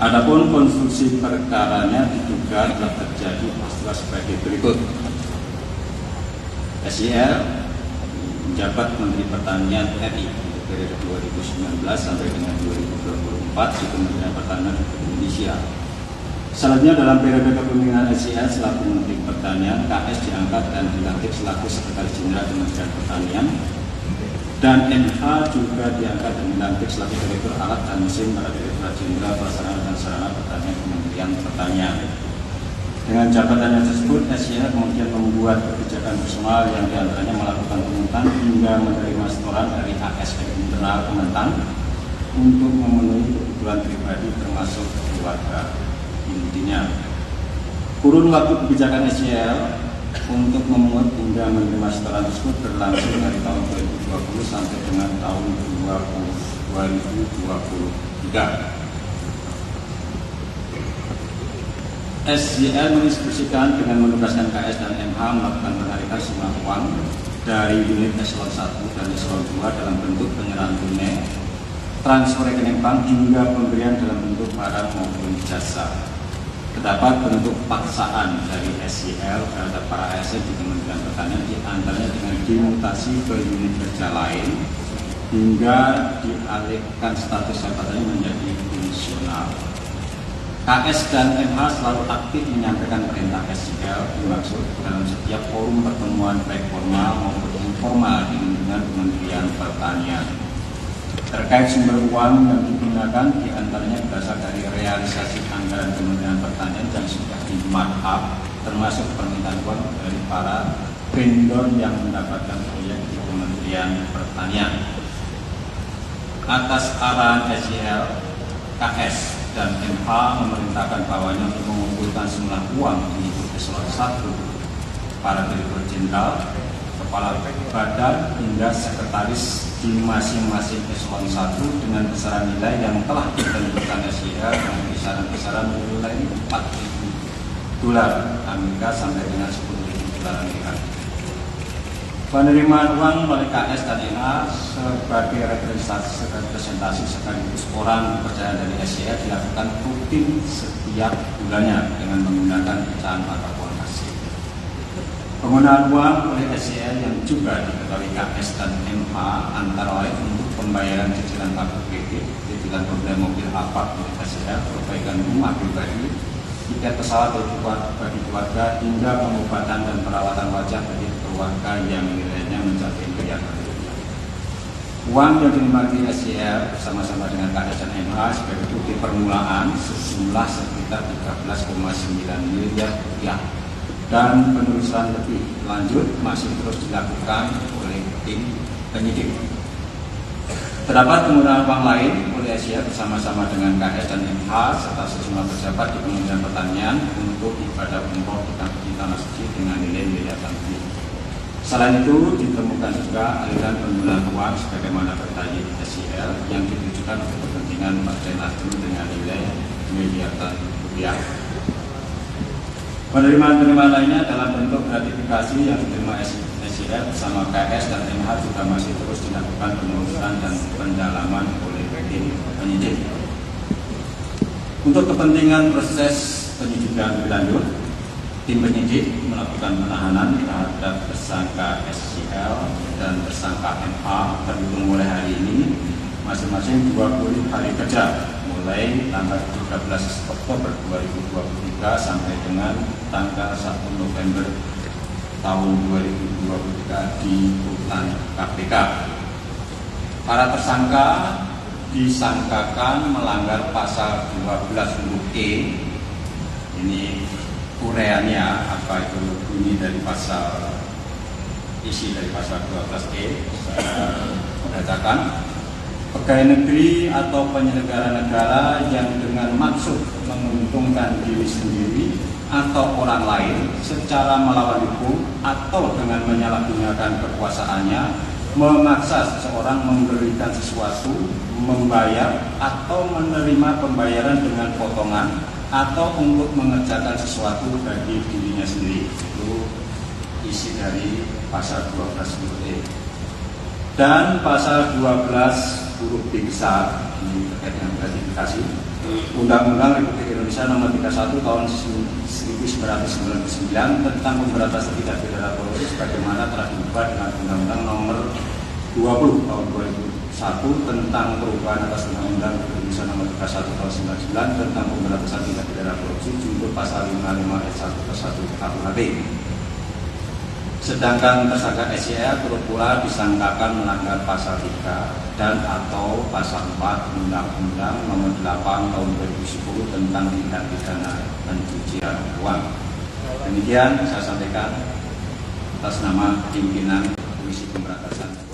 Adapun konstruksi perkaranya diduga telah terjadi peristiwa sebagai berikut. SYL menjabat Menteri Pertanian RI periode 2019 sampai dengan 2024 di Kementerian Pertanian Indonesia. Selanjutnya dalam periode kepemimpinan SYL selaku Menteri Pertanian, KS diangkat dan dilantik selaku Sekretaris Jenderal Kementerian Pertanian, dan MH juga diangkat dan dilantik selaku Direktur Alat dan Mesin pada Direktorat Jenderal Prasarana dan Sarana Pertanian Kementerian Pertanian. Dengan jabatannya tersebut, SYL kemudian membuat kebijakan personal yang diantaranya melakukan pungutan hingga menerima setoran dari ASN internal Kementan untuk memenuhi kebutuhan pribadi termasuk keluarga intinya. Kurun waktu kebijakan SYL untuk memungut hingga menerima setoran tersebut berlangsung dari tahun 2020 sampai dengan tahun 2023. SYL menginstruksikan dengan menugaskan KS dan MH melakukan penarikan sejumlah uang dari unit eselon 1 dan eselon 2 dalam bentuk penyerahan tunai, transfer rekening bank hingga pemberian dalam bentuk barang maupun jasa. Terdapat bentuk paksaan dari SYL terhadap para ASN di Kementerian Pertanian, diantaranya dengan dimutasi ke unit kerja lain hingga dialihkan status jabatannya menjadi fungsional. KS dan MH selalu aktif menyampaikan perintah SYL dimaksud dalam setiap forum pertemuan baik formal maupun informal di lingkungan Kementerian Pertanian. Terkait sumber uang yang digunakan diantaranya berasal dari realisasi anggaran Kementerian Pertanian yang sudah di-markup, termasuk permintaan uang dari para vendor yang mendapatkan proyek di Kementerian Pertanian. Atas arahan SYL, KS dan MH memerintahkan bawahnya untuk mengumpulkan sejumlah uang di eselon 1, para direktur jenderal, kepala badan hingga sekretaris di masing-masing eselon 1 dengan besaran nilai yang telah ditentukan SYL yang kisaran nilai $4.000 Amerika sampai dengan $10.000 Amerika. Penerimaan uang oleh KS dan MH sebagai representasi sekaligus orang kepercayaan dari SYL dilakukan rutin setiap bulannya dengan menggunakan pecahan ataupun hasil. Penggunaan uang oleh SYL yang juga diketahui KS dan MH antara lain untuk pembayaran cicilan kartu kredit, cicilan pembelian mobil Alphard oleh SYL, perbaikan rumah pribadi, tiket pesawat bagi keluarga, hingga pengobatan dan perawatan wajah bagi keluarga yang nilainya mencapai miliaran rupiah. Uang yang dinikmati SYL bersama-sama dengan KS dan MH sebagai bukti permulaan sejumlah sekitar 13,9 miliar rupiah, dan penelusuran lebih lanjut masih terus dilakukan oleh tim penyidik. Terdapat penggunaan uang lain oleh SYL bersama-sama dengan KS dan MH serta sejumlah pejabat di Kementerian Pertanian untuk ibadah umroh di tanah suci dengan nilai miliaran rupiah. Selain itu ditemukan juga aliran penggunaan uang sebagaimana tertanya di SYL yang ditujukan untuk kepentingan Partai Nasdem dengan nilai miliaran rupiah. Penerimaan lainnya dalam bentuk gratifikasi yang diterima SYL bersama KS dan MH juga masih terus dilakukan penelusuran dan pendalaman oleh tim penyidik. Untuk kepentingan proses penyidikan lebih lanjut, tim penyidik melakukan penahanan terhadap tersangka SYL dan tersangka MH terhitung mulai hari ini masing-masing 20 hari kerja mulai tanggal 13 Oktober 2023 sampai dengan tanggal 1 November tahun 2023 di rutan KPK. Para tersangka disangkakan melanggar pasal 12 huruf E. Ini ureannya apa itu bunyi dari pasal, isi dari pasal 12E. Saya bacakan. Pegawai negeri atau penyelenggara negara yang dengan maksud menguntungkan diri sendiri atau orang lain secara melawan hukum atau dengan menyalahgunakan kekuasaannya memaksa seseorang memberikan sesuatu, membayar atau menerima pembayaran dengan potongan atau untuk mengerjakan sesuatu bagi dirinya sendiri. Itu isi dari pasal 12 huruf E. Dan pasal 12 huruf B besar, ini terkait dengan gratifikasi, Undang-Undang Republik Indonesia Nomor 31 Tahun 1999 tentang pemberantasan tindak pidana korupsi sebagaimana telah diubah dengan Undang-Undang Nomor 20 Tahun 2001 tentang perubahan atas Undang-Undang Republik Indonesia Nomor 31 Tahun 1999 tentang pemberantasan tindak pidana korupsi junto pasal 55 ayat 1 ke 1 KUHP. Sedangkan tersangka SYL turut pula disangkakan melanggar pasal 3 dan atau pasal 4 Undang-Undang Nomor 8 Tahun 2010 tentang tindak pidana pencucian uang. Demikian saya sampaikan atas nama pimpinan Komisi Pemberantasan